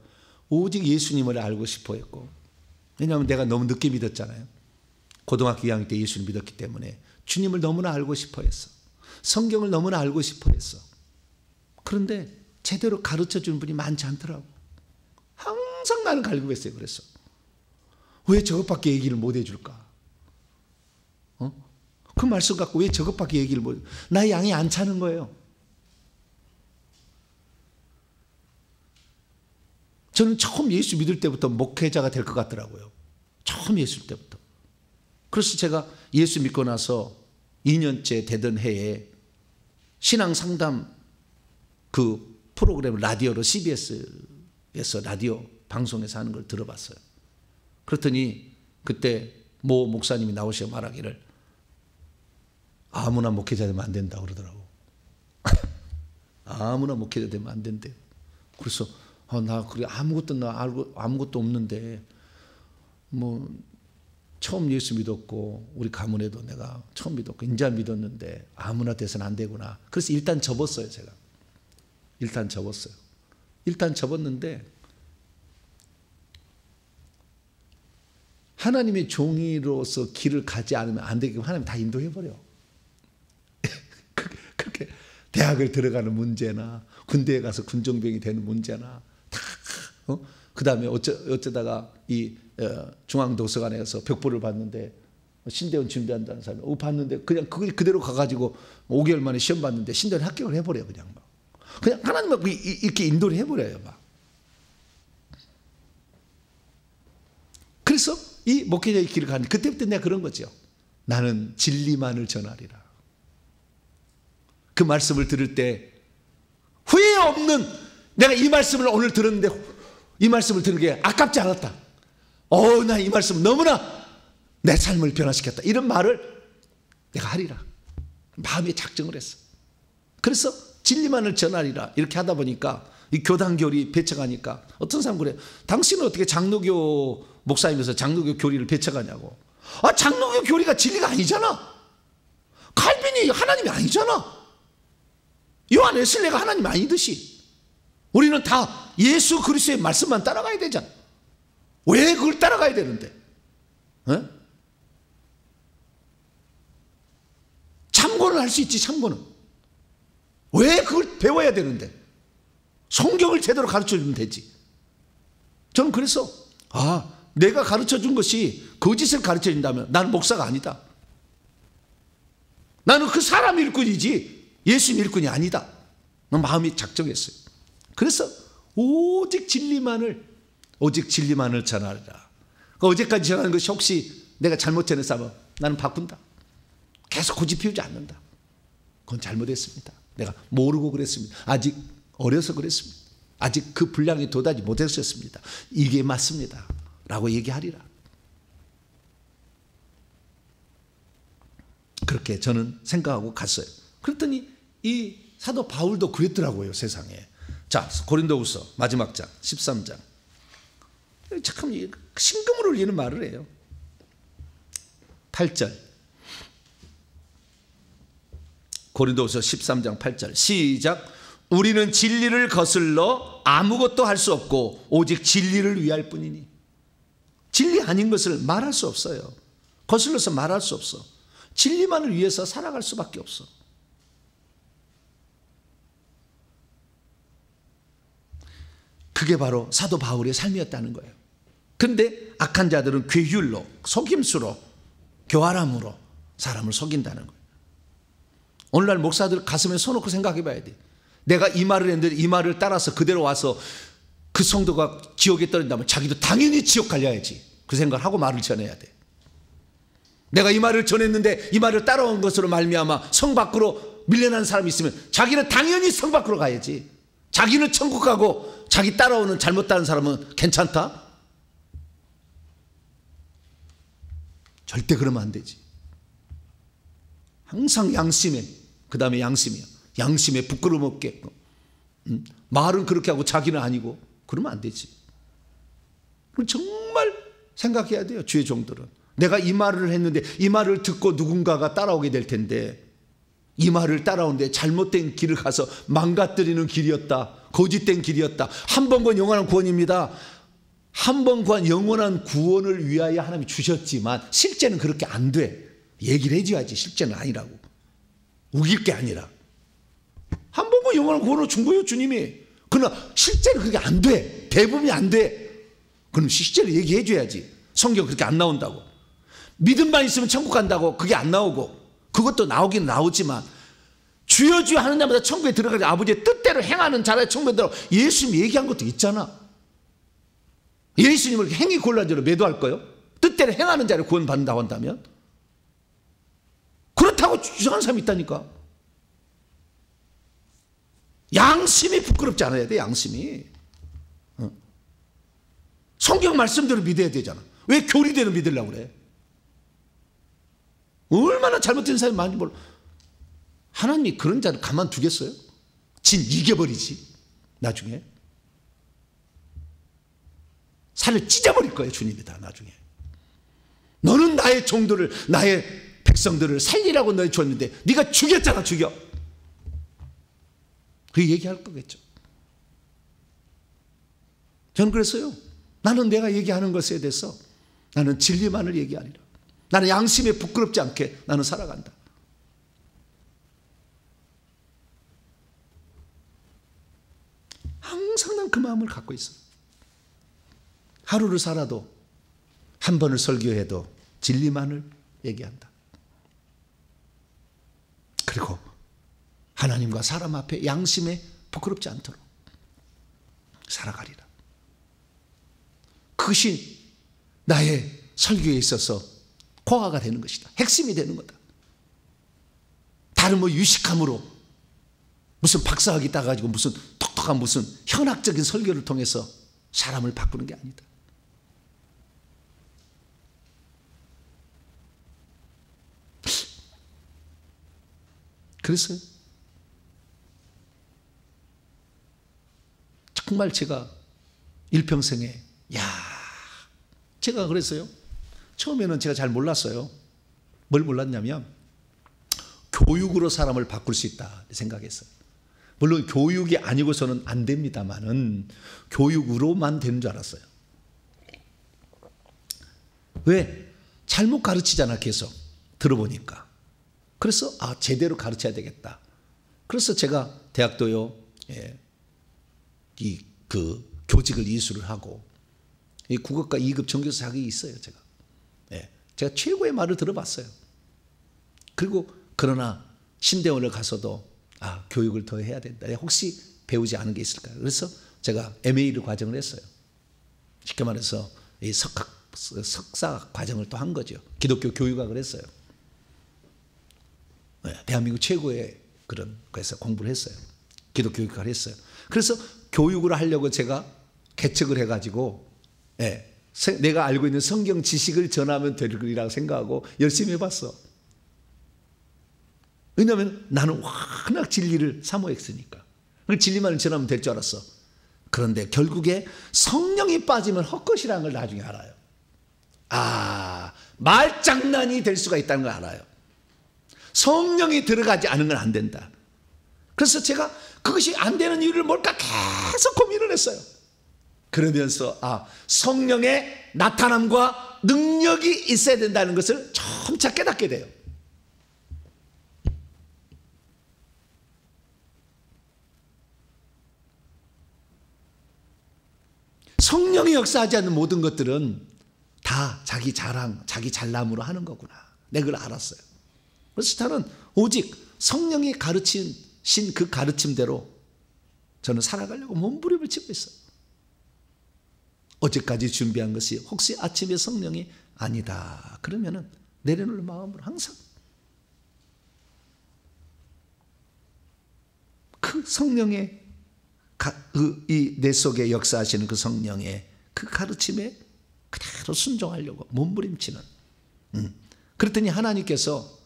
오직 예수님을 알고 싶어 했고, 왜냐하면 내가 너무 늦게 믿었잖아요. 고등학교 2학년 때 예수를 믿었기 때문에 주님을 너무나 알고 싶어 했어. 성경을 너무나 알고 싶어 했어. 그런데 제대로 가르쳐주는 분이 많지 않더라고. 항상 나는 갈급했어요. 그래서 왜 저것밖에 얘기를 못 해줄까? 그 말씀 갖고 왜 저것밖에 얘기를 못, 나의 양이 안 차는 거예요. 저는 처음 예수 믿을 때부터 목회자가 될 것 같더라고요. 처음 예수 믿을 때부터. 그래서 제가 예수 믿고 나서 2년째 되던 해에 신앙 상담 그 프로그램을 라디오로 CBS에서 라디오 방송에서 하는 걸 들어봤어요. 그랬더니 그때 모 목사님이 나오셔 말하기를, 아무나 목회자 되면 안 된다고 그러더라고. 아무나 목회자 되면 안 된대요. 그래서 나 그래 아무것도 없는데 뭐 처음 예수 믿었고 우리 가문에도 내가 처음 믿었고 인자 믿었는데 아무나 돼서는 안 되구나. 그래서 일단 접었어요. 제가 일단 접었어요. 일단 접었는데 하나님의 종이로서 길을 가지 않으면 안 되게 하나님 다 인도해버려. 그렇게 대학을 들어가는 문제나 군대에 가서 군종병이 되는 문제나 다 그 다음에 어쩌다가 이 중앙도서관에 가서 벽보를 봤는데 신대원 준비한다는 사람이 봤는데 그냥 그걸 그대로 가가지고 5개월 만에 시험 봤는데 신대원 합격을 해버려요. 그냥 하나님은 이렇게 인도를 해버려요. 막. 그래서 이 목회자의 길을 가는 그때부터 내가 그런 거죠. 나는 진리만을 전하리라. 그 말씀을 들을 때 후회 없는 내가 이 말씀을 오늘 들었는데 이 말씀을 들은 게 아깝지 않았다. 나 이 말씀 너무나 내 삶을 변화시켰다. 이런 말을 내가 하리라. 마음에 작정을 했어. 그래서 진리만을 전하리라. 이렇게 하다 보니까 이 교단교리 배척하니까 어떤 사람 그래. 당신은 어떻게 장로교 목사이면서 장로교 교리를 배척하냐고. 장로교 교리가 진리가 아니잖아. 칼빈이 하나님이 아니잖아. 요한 웨슬레가 하나님이 아니듯이 우리는 다 예수 그리스도의 말씀만 따라가야 되잖아. 왜 그걸 따라가야 되는데? 참고는 할 수 있지. 참고는 왜 그걸 배워야 되는데? 성경을 제대로 가르쳐주면 되지. 저는 그래서 내가 가르쳐준 것이 거짓을 가르쳐준다면 나는 목사가 아니다. 나는 그 사람 일꾼이지 예수님 일꾼이 아니다. 마음이 작정했어요. 그래서 오직 진리만을 전하리라. 어제까지 전하는 것이 혹시 내가 잘못 전했으면 나는 바꾼다. 계속 고집 피우지 않는다. 그건 잘못했습니다. 내가 모르고 그랬습니다. 아직 어려서 그랬습니다. 아직 그 분량이 도달이 못했었습니다. 이게 맞습니다. 라고 얘기하리라. 그렇게 저는 생각하고 갔어요. 그랬더니 이 사도 바울도 그랬더라고요. 세상에. 자, 고린도후서 마지막 장 13장. 참 심금을 울리는 말을 해요. 8절. 고린도후서 13장 8절. 시작. 우리는 진리를 거슬러 아무것도 할 수 없고 오직 진리를 위할 뿐이니. 진리 아닌 것을 말할 수 없어요. 거슬러서 말할 수 없어. 진리만을 위해서 살아갈 수밖에 없어. 그게 바로 사도 바울의 삶이었다는 거예요. 그런데 악한 자들은 괴휼로, 속임수로, 교활함으로 사람을 속인다는 거예요. 오늘날 목사들 가슴에 손 놓고 생각해 봐야 돼. 내가 이 말을 했는데 이 말을 따라서 그대로 와서 그 성도가 지옥에 떨어진다면 자기도 당연히 지옥 갈려야지. 그 생각을 하고 말을 전해야 돼. 내가 이 말을 전했는데 이 말을 따라온 것으로 말미암아 성 밖으로 밀려난 사람이 있으면 자기는 당연히 성 밖으로 가야지. 자기는 천국 가고 자기 따라오는 잘못 따른 사람은 괜찮다? 절대 그러면 안 되지. 항상 양심에, 그 다음에 양심이야. 양심에 부끄러움 없게. 말은 그렇게 하고 자기는 아니고 그러면 안 되지. 정말 생각해야 돼요. 주의 종들은. 내가 이 말을 했는데 이 말을 듣고 누군가가 따라오게 될 텐데 이 말을 따라오는데 잘못된 길을 가서 망가뜨리는 길이었다. 거짓된 길이었다. 한 번 구원 영원한 구원입니다. 한 번 구원 영원한 구원을 위하여 하나님이 주셨지만 실제는 그렇게 안 돼. 얘기를 해줘야지. 실제는 아니라고. 우길 게 아니라. 한 번 구원 영원한 구원을 준 거예요. 주님이. 그러나 실제는 그렇게 안 돼. 대부분이 안 돼. 그럼 실제로 얘기해 줘야지. 성경 그렇게 안 나온다고. 믿음만 있으면 천국 간다고 그게 안 나오고 그것도 나오긴 나오지만 주여 주여 하는 자마다 천국에 들어가지 아버지의 뜻대로 행하는 자라 천국에 들어 예수님이 얘기한 것도 있잖아. 예수님을 행위 곤란죄로 매도할 거요? 뜻대로 행하는 자를 구원받는다고 한다면? 그렇다고 주장하는 사람이 있다니까. 양심이 부끄럽지 않아야 돼. 양심이. 성경 말씀대로 믿어야 되잖아. 왜 교리대로 믿으려고 그래? 얼마나 잘못된 사람이 많은지 몰라. 하나님이 그런 자를 가만두겠어요? 진 이겨버리지. 나중에 살을 찢어버릴 거예요. 주님이 다 나중에. 너는 나의 종들을, 나의 백성들을 살리라고 너희 줬는데 네가 죽였잖아. 죽여. 그 얘기할 거겠죠. 저는 그랬어요. 나는 내가 얘기하는 것에 대해서 나는 진리만을 얘기하리라. 나는 양심에 부끄럽지 않게 나는 살아간다. 항상 난 그 마음을 갖고 있어요. 하루를 살아도 한 번을 설교해도 진리만을 얘기한다. 그리고 하나님과 사람 앞에 양심에 부끄럽지 않도록 살아가리라. 그것이 나의 설교에 있어서 코어가 되는 것이다. 핵심이 되는 거다. 다른 뭐 유식함으로 무슨 박사학위 따가지고 무슨 똑똑한 무슨 현학적인 설교를 통해서 사람을 바꾸는 게 아니다. 그랬어요. 정말 제가 일평생에 제가 그랬어요. 처음에는 제가 잘 몰랐어요. 뭘 몰랐냐면 교육으로 사람을 바꿀 수 있다 생각했어요. 물론 교육이 아니고서는 안 됩니다만은 교육으로만 되는 줄 알았어요. 왜? 잘못 가르치잖아. 계속 들어보니까. 그래서 제대로 가르쳐야 되겠다. 그래서 제가 대학도요 교직을 이수를 하고 이 국어과 2급 정교사 자격이 있어요. 제가 최고의 말을 들어봤어요. 그리고 그러나 신대원을 가서도 교육을 더 해야 된다. 혹시 배우지 않은 게 있을까요? 그래서 제가 MA를 과정을 했어요. 쉽게 말해서 이 석사 과정을 또 한 거죠. 기독교 교육학을 했어요. 대한민국 최고의 그런 거에서 공부를 했어요. 기독교 교육학을 했어요. 그래서 교육을 하려고 제가 개척을 해가지고 내가 알고 있는 성경 지식을 전하면 되리라고 생각하고 열심히 해봤어. 왜냐하면 나는 워낙 진리를 사모했으니까. 그 진리만 전하면 될 줄 알았어. 그런데 결국에 성령이 빠지면 헛것이라는 걸 나중에 알아요. 말장난이 될 수가 있다는 걸 알아요. 성령이 들어가지 않은 건 안 된다. 그래서 제가 그것이 안 되는 이유를 뭘까 계속 고민을 했어요. 그러면서 성령의 나타남과 능력이 있어야 된다는 것을 점차 깨닫게 돼요. 성령이 역사하지 않는 모든 것들은 다 자기 자랑, 자기 잘남으로 하는 거구나. 내가 그걸 알았어요. 그래서 저는 오직 성령이 가르치신 그 가르침대로 저는 살아가려고 몸부림을 치고 있어요. 어제까지 준비한 것이 혹시 아침에 성령이 아니다 그러면은 내려놓을 마음으로 항상 그 성령의 이 내 속에 역사하시는 그 성령의 그 가르침에 그대로 순종하려고 몸부림치는. 그랬더니 하나님께서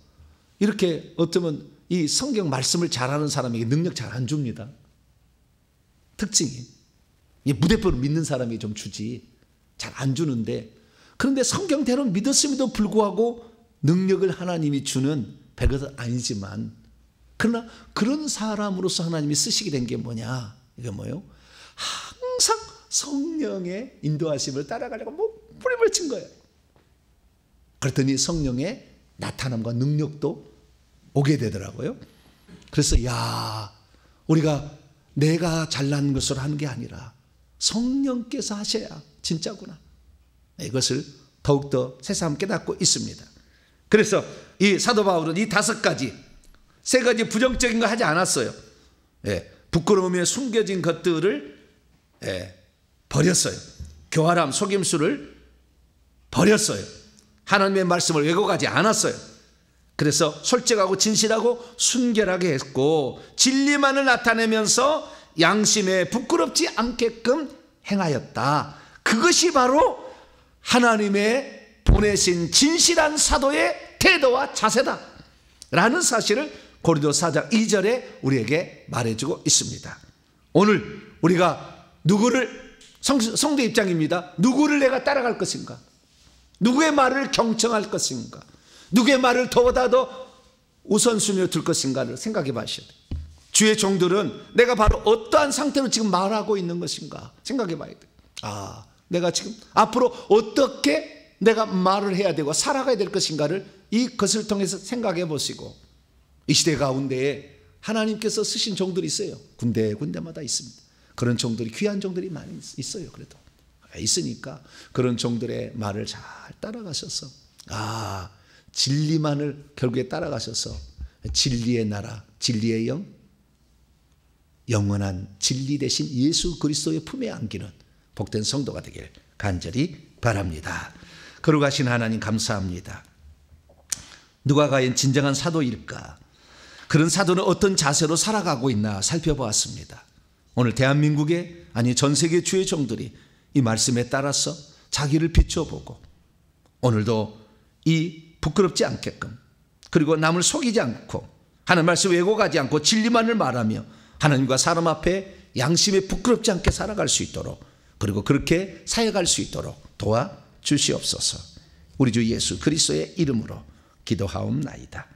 이렇게 어쩌면 이 성경 말씀을 잘하는 사람에게 능력 잘 안 줍니다. 특징이 무대포를 믿는 사람이 좀 주지 잘 안 주는데, 그런데 성경대로 믿었음에도 불구하고 능력을 하나님이 주는 백은 아니지만, 그러나 그런 사람으로서 하나님이 쓰시게 된 게 뭐냐, 이게 뭐예요? 항상 성령의 인도하심을 따라가려고 몸부림을 친 거예요. 그랬더니 성령의 나타남과 능력도 오게 되더라고요. 그래서 우리가 내가 잘난 것으로 하는 게 아니라 성령께서 하셔야 진짜구나, 이것을 더욱더 새삼 깨닫고 있습니다. 그래서 이 사도 바울은 이 5가지, 3가지 부정적인 거 하지 않았어요. 부끄러움에 숨겨진 것들을 버렸어요. 교활함, 속임수를 버렸어요. 하나님의 말씀을 왜곡하지 않았어요. 그래서 솔직하고 진실하고 순결하게 했고, 진리만을 나타내면서 양심에 부끄럽지 않게끔 행하였다. 그것이 바로 하나님의 보내신 진실한 사도의 태도와 자세다 라는 사실을 고린도서 4장 2절에 우리에게 말해주고 있습니다. 오늘 우리가 누구를, 성도 입장입니다. 누구를 내가 따라갈 것인가? 누구의 말을 경청할 것인가? 누구의 말을 더더더 우선순위로 둘 것인가를 생각해 봐셔야 돼요. 주의 종들은 내가 바로 어떠한 상태로 지금 말하고 있는 것인가 생각해 봐야 돼요. 내가 지금 앞으로 어떻게 내가 말을 해야 되고 살아가야 될 것인가를 이것을 통해서 생각해 보시고, 이 시대 가운데에 하나님께서 쓰신 종들이 있어요. 군데군데마다 있습니다. 그런 종들이, 귀한 종들이 많이 있어요. 그래도 있으니까 그런 종들의 말을 잘 따라가셔서 진리만을 결국에 따라가셔서 진리의 나라, 진리의 영, 영원한 진리 대신 예수 그리스도의 품에 안기는 복된 성도가 되길 간절히 바랍니다. 거룩하신 하나님 감사합니다. 누가 과연 진정한 사도일까? 그런 사도는 어떤 자세로 살아가고 있나 살펴보았습니다. 오늘 대한민국의, 아니 전 세계 주의 종들이 이 말씀에 따라서 자기를 비춰보고 오늘도 이 부끄럽지 않게끔, 그리고 남을 속이지 않고 하나님 말씀 왜곡하지 않고 진리만을 말하며 하나님과 사람 앞에 양심에 부끄럽지 않게 살아갈 수 있도록, 그리고 그렇게 사역할 수 있도록 도와주시옵소서. 우리 주 예수 그리스도의 이름으로 기도하옵나이다.